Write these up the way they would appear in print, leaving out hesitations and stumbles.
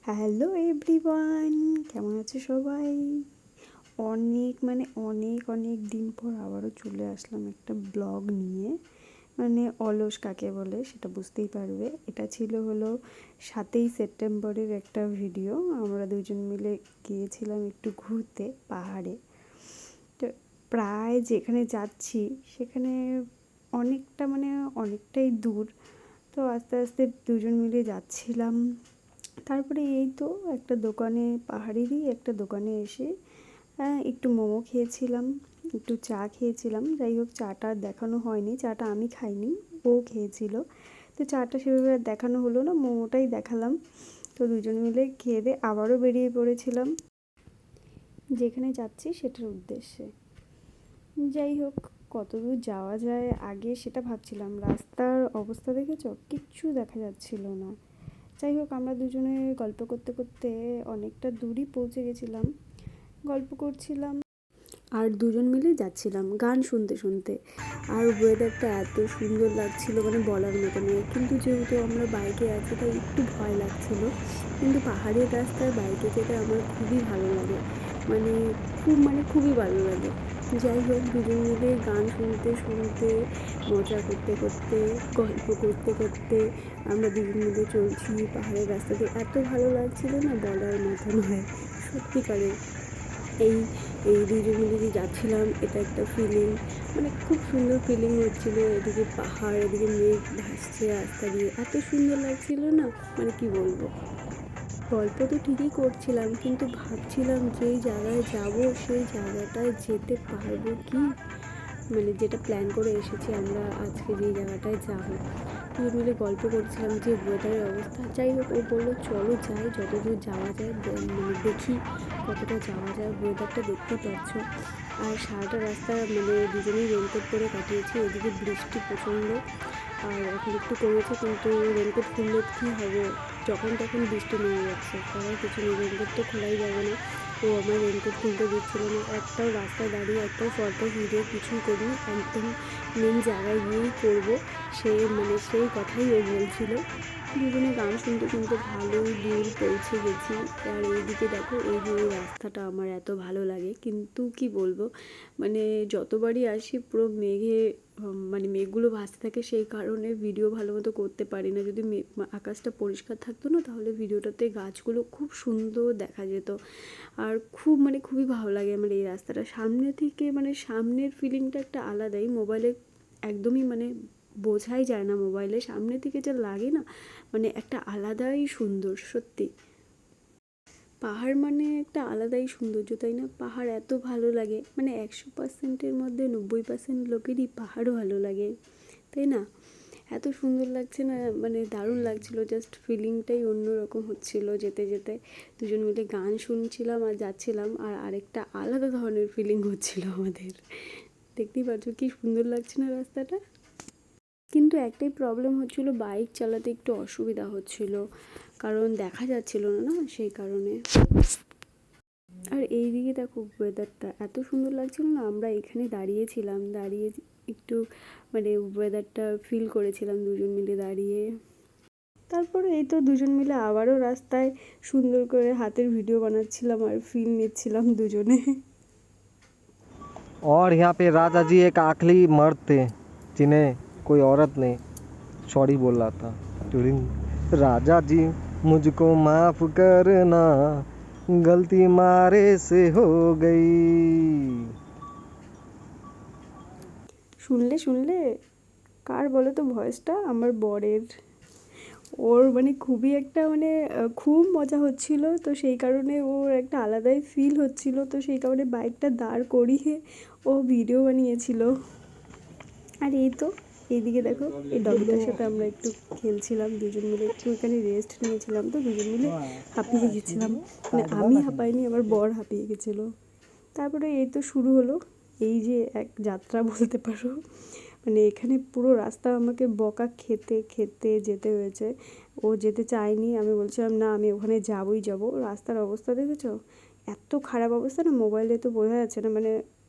Hello everyone, কেমন আছে সবাই? অনেক অনেক দিন পর আবারও চলে আসলাম একটা ব্লগ নিয়ে। অলস কাকে বলে সেটা বুঝতেই পারবে। এটা ছিল হলো 7ই সেপ্টেম্বরের একটা ভিডিও। আমরা দুজন মিলে গিয়েছিলাম একটু ঘুরতে পাহাড়ে। তো প্রায় যেখানে যাচ্ছি সেখানে অনেকটাই দূর। তো আস্তে আস্তে দুজন মিলে যাচ্ছিলাম। তারপরে এই তো পাহাড়েরই একটা দোকানে এসে একটু মোমো খেয়েছিলাম, একটু চা খেয়েছিলাম। যাই হোক, চাটা আর দেখানো হয়নি, চাটা আমি খাইনি, ও খেয়েছিল। তো চাটা সেভাবে আর দেখানো হলো না, মোমোটাই দেখালাম। তো দুজন মিলে খেয়ে দিয়ে আবারও বেরিয়ে পড়েছিলাম যেখানে যাচ্ছি সেটার উদ্দেশ্যে। যাই হোক, কতদূর যাওয়া যায় আগে সেটা ভাবছিলাম। রাস্তার অবস্থা দেখেছো, কিচ্ছু দেখা যাচ্ছিল না। যাই হোক, আমরা দুজনে গল্প করতে করতে অনেকটা দূরই পৌঁছে গেছিলাম। গল্প করছিলাম আর দুজন মিলে যাচ্ছিলাম গান শুনতে শুনতে। আর ওয়েদারটা এত সুন্দর লাগছিল, বলার মতো নয়। কিন্তু যেহেতু আমরা বাইকে আছি তাই একটু ভয় লাগছিল। কিন্তু পাহাড়ের রাস্তায় বাইকে যেতে আমার খুবই ভালো লাগে, মানে খুবই ভালো লাগে। যাই হোক, দুজন মিলে গান শুনতে শুনতে, মজা করতে করতে, গল্প করতে করতে আমরা দুজন মিলে চলছি পাহাড়ের রাস্তাতে। এত ভালো লাগছিল না, বলার মতো নয় সত্যিকারের। এই এই দুজন মিলে যে যাচ্ছিলাম, এটা একটা ফিলিং, খুব সুন্দর ফিলিং হচ্ছিল। এদিকে পাহাড়, এদিকে মেঘ ভাসছে রাস্তা দিয়ে, এত সুন্দর লাগছিল না, কি বলবো। গল্প তো ঠিকই করছিলাম, কিন্তু ভাবছিলাম যেই জায়গায় যাব সেই জায়গাটায় যেতে পারবো কি। যেটা প্ল্যান করে এসেছি আমরা আজকে যেই জায়গাটায় যাব, দুজন মিলে গল্প করছিলাম যে ওয়েদারের অবস্থা। যাই হোক, ও বললো চলো যাই, যতদূর যাওয়া যায় দেখি কতটা যাওয়া যায়। ওয়েদারটা দেখতেই পাচ্ছ। আর সারাটা রাস্তা দুজনেই রেনকোট পরে কাটিয়েছি। এদিকে বৃষ্টি প্রচণ্ড, আর এখন একটু কমেছে, কিন্তু রেনকোট খুললে কী হবে, যখন তখন বৃষ্টি নেমে যাচ্ছে, করার কিছু নেই। রেনকোট তো খোলাই যাবে না। ও আমার রেনকোট খুলতে দিচ্ছিল না। একটাও রাস্তায় দাঁড়িয়ে, একটাও ফটো ভিডিও কিছুই করিনি, একদম মেন জায়গায় গিয়েই করবো সেই কথাই ও বলছিল। দুজনে গান শুনতে শুনতে ভালোই দূর পৌঁছে গেছি। আর এইদিকে দেখো, এই যে এই রাস্তাটা আমার এত ভালো লাগে, কিন্তু কি বলবো, যতবারই আসি পুরো মেঘগুলো ভাসতে থাকে, সেই কারণে ভিডিও ভালো মতো করতে পারি না। যদি আকাশটা পরিষ্কার থাকতো না, তাহলে ভিডিওটাতে গাছগুলো খুব সুন্দর দেখা যেত। আর খুবই ভালো লাগে আমার এই রাস্তাটা সামনে থেকে। সামনের ফিলিংটা একটা আলাদাই, মোবাইলে একদমই বোঝাই যায় না। মোবাইলে সামনে থেকে যা লাগে না, একটা আলাদাই সুন্দর সত্যি। পাহাড় একটা আলাদাই সৌন্দর্য, তাই না? পাহাড় এত ভালো লাগে, 100%-এর মধ্যে 90% লোকেরই পাহাড়ও ভালো লাগে, তাই না? এত সুন্দর লাগছে না, দারুণ লাগছিল। জাস্ট ফিলিংটাই অন্যরকম হচ্ছিল যেতে যেতে। দুজন মিলে গান শুনছিলাম আর যাচ্ছিলাম, আর আরেকটা আলাদা ধরনের ফিলিং হচ্ছিল আমাদের। দেখতেই পাচ্ছ কি সুন্দর লাগছে না রাস্তাটা। কিন্তু একটাই প্রবলেম হচ্ছিল, বাইক চালাতে একটু অসুবিধা হচ্ছিল, কারণ দেখা যাচ্ছিল না, সেই কারণে। আর এই দিকে দেখো, ওয়েদারটা এত সুন্দর লাগছিল না। আমরা এখানে দাঁড়িয়ে একটু ওয়েদারটা ফিল করেছিলাম দুজন মিলে দাঁড়িয়ে। তারপরে এই তো দুজন মিলে আবারও রাস্তায় সুন্দর করে হাতের ভিডিও বানাচ্ছিলাম আর ফিল নিচ্ছিলাম দুজনে। और यहाँ पे राजा जी एक आखिरी मर्द थे जिन्हें कोई औरत ने सॉरी बोल रहा था। राजा जी मुझको माफ करना, गलती मारे से हो गई। শুনলে কার বলো তো ভয়েসটা? আমার বরের। ওর খুবই একটা খুব মজা হচ্ছিল, তো সেই কারণে ওর একটা আলাদাই ফিল হচ্ছিল, তো সেই কারণে বাইকটা দাঁড় করিয়ে ও ভিডিও বানিয়েছিল। আর এই তো এইদিকে দেখো, এই ডগিটার সাথে আমরা একটু খেলছিলাম দুজন মিলে, একটু এখানে রেস্ট নিয়েছিলাম। তো দুজন মিলে হাঁপিয়ে গেছিলাম, আমি হাঁপাইনি, আমার বর হাঁপিয়ে গেছিলো। তারপরে এই তো শুরু হলো এই যে এক যাত্রা বলতে পারো। এখানে পুরো রাস্তা আমাকে বকা খেতে খেতে যেতে হয়েছে। ও যেতে চায়নি, আমি বলছিলাম না, আমি ওখানে যাবই যাব। রাস্তার অবস্থা দেখেছো, এত খারাপ অবস্থা না, মোবাইলে তো বোঝা যাচ্ছে না,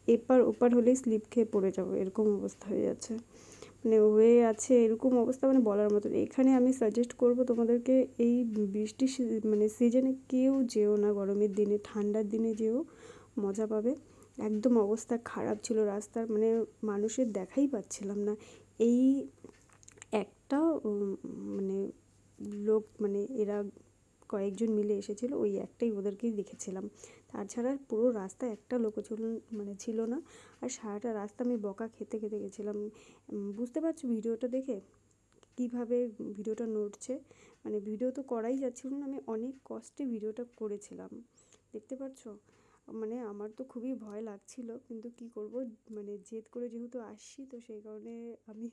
এপার ওপার হলেই স্লিপ খেয়ে পড়ে যাবো, এরকম অবস্থা হয়ে যাচ্ছে। মানে হয়ে আছে, এরকম অবস্থা মানে বলার মতো না। এখানে আমি সাজেস্ট করব তোমাদেরকে, এই বৃষ্টির মানে সিজনে কেউ যেও না, গরমের দিনে, ঠান্ডার দিনে যেও, মজা পাবে। একদম অবস্থা খারাপ ছিল রাস্তার, মানে মানুষের দেখাই পাচ্ছিলাম না। এই একটা মানে লোক, মানে এরা কয়েকজন মিলে এসেছিল, ওই একটাই ওদেরকেই দেখেছিলাম। তাছাড়া পুরো রাস্তায় একটা লোকও ছিল, মানে ছিল না। আর সারাটা রাস্তা আমি বকা খেতে খেতে গেছিলাম। বুঝতে পারছো ভিডিওটা দেখে কীভাবে ভিডিওটা নড়ছে, মানে ভিডিও তো করাই যাচ্ছিল না, আমি অনেক কষ্টে ভিডিওটা করেছিলাম, দেখতে পাচ্ছো। মানে আমার তো খুবই ভয় লাগছিল, কিন্তু কি করব, মানে জেদ করে যেহেতু আসছি, তো সেই কারণে আমি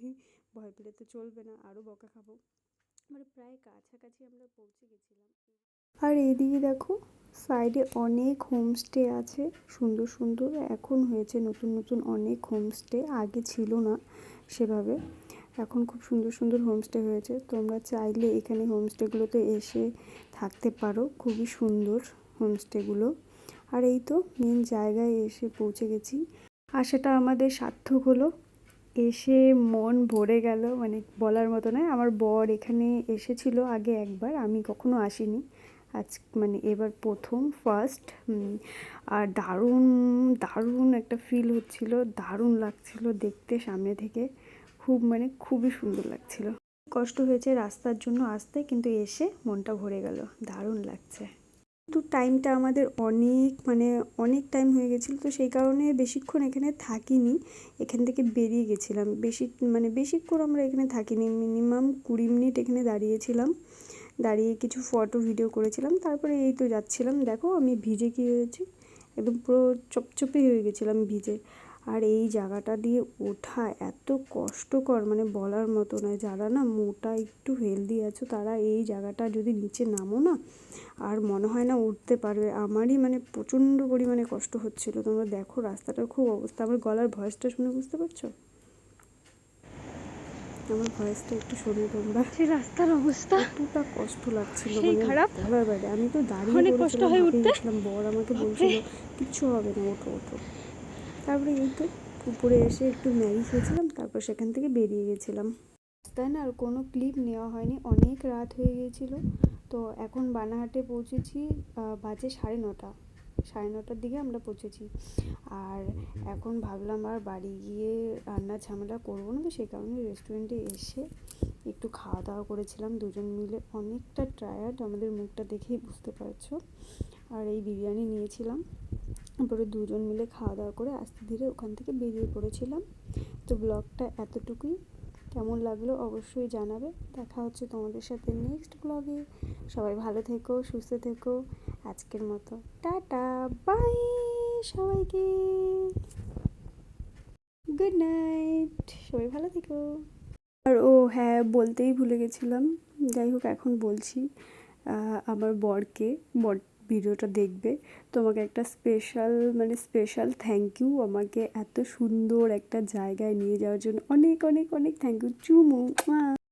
ভয় পেলে তো চলবে না, আরও বকা খাবো। মানে প্রায় কাছাকাছি আমরা পৌঁছে গেছিলাম। আর এইদিকে দেখো, সাইডে অনেক হোমস্টে আছে, সুন্দর সুন্দর এখন হয়েছে, নতুন নতুন অনেক হোমস্টে, আগে ছিল না সেভাবে, এখন খুব সুন্দর সুন্দর হোমস্টে হয়েছে। তোমরা চাইলে এখানে হোমস্টেগুলোতে এসে থাকতে পারো, খুবই সুন্দর হোমস্টেগুলো। আর এই তো মেন জায়গায় এসে পৌঁছে গেছি, আর সেটা আমাদের সার্থক হলো, এসে মন ভরে গেল, মানে বলার মতো নয়। আমার বর এখানে এসেছিল আগে একবার, আমি কখনো আসিনি, আজ মানে এবার প্রথম ফার্স্ট। আর দারুণ দারুণ একটা ফিল হচ্ছিল, দারুণ লাগছিল দেখতে সামনে থেকে, খুব মানে খুবই সুন্দর লাগছিল। কষ্ট হয়েছে রাস্তার জন্য আসতে, কিন্তু এসে মনটা ভরে গেল, দারুণ লাগছে। কিন্তু টাইমটা আমাদের অনেক মানে অনেক টাইম হয়ে গেছিলো, তো সেই কারণে বেশিক্ষণ এখানে থাকিনি, এখান থেকে বেরিয়ে গেছিলাম। মানে বেশিক্ষণ আমরা এখানে থাকিনি, মিনিমাম 20 মিনিট এখানে দাঁড়িয়েছিলাম, দাঁড়িয়ে কিছু ফটো ভিডিও করেছিলাম, তারপরে এই তো যাচ্ছিলাম। দেখো আমি ভিজে কী হয়েছি, একদম পুরো চপচপে হয়ে গেছিলাম ভিজে। আর এই জায়গাটা দিয়ে ওঠা এত কষ্টকর, মানে বলার মতো নয়। যারা না মোটা একটু হেলদি আছো, তারা এই জায়গাটা যদি নিচে নামো না, আর মনে হয় না উঠতে পারবে। আমারই মানে প্রচণ্ড পরিমাণে কষ্ট হচ্ছিল। তোমরা দেখো রাস্তাটার খুব অবস্থা, আমার গলার ভয়েসটা শুনে বুঝতে পারছো, আমার ভয়েসটা একটু শোনো তোমরা। যে রাস্তার অবস্থা কতটা কষ্ট লাগছিল, সেই মানে খারাপ, বলার বাইরে। আমি তো দাঁড়িয়ে অনেক কষ্ট পড়েছিলাম, হয় হাঁপিয়ে উঠতে। গেছিলাম, বর আমাকে বাপরে, বলছিল কিচ্ছু হবে না, ওঠো ওঠো। তারপরে এই তো উপরে এসে একটু ম্যাগি খেয়েছিলাম, তারপর সেখান থেকে বেরিয়ে গেছিলাম। তাই না, আর কোনো ক্লিপ নেওয়া হয়নি, অনেক রাত হয়ে গিয়েছিলো। তো এখন বানাহাটে পৌঁছেছি, বাজে 9:30, 9:30টার দিকে আমরা পৌঁছেছি। আর এখন ভাবলাম আর বাড়ি গিয়ে রান্নার ঝামেলা করবো না, তো সেই কারণে রেস্টুরেন্টে এসে একটু খাওয়া দাওয়া করেছিলাম দুজন মিলে। অনেকটা টায়ার্ড, আমাদের মুখটা দেখেই বুঝতে পারছো। আর এই বিরিয়ানি নিয়েছিলাম, তারপরে দুজন মিলে খাওয়া দাওয়া করে আস্তে ধীরে ওখান থেকে বেরিয়ে পড়েছিলাম। তো ব্লগটা এতটুকুই, কেমন লাগলো অবশ্যই জানাবে। দেখা হচ্ছে তোমাদের সাথে নেক্সট ব্লগে। সবাই ভালো থেকো, সুস্থ থেকো। আজকের মতো টাটা, বাই সবাইকে, গুড নাইট, সবাই ভালো থেকো। আর ও হ্যাঁ, বলতেই ভুলে গেছিলাম, যাই হোক এখন বলছি। আমার বর ভিডিওটা দেখবে, তোমাকে একটা স্পেশাল থ্যাংক ইউ, আমাকে এত সুন্দর একটা জায়গায় নিয়ে যাওয়ার জন্য অনেক অনেক অনেক থ্যাংক ইউ, চুমু।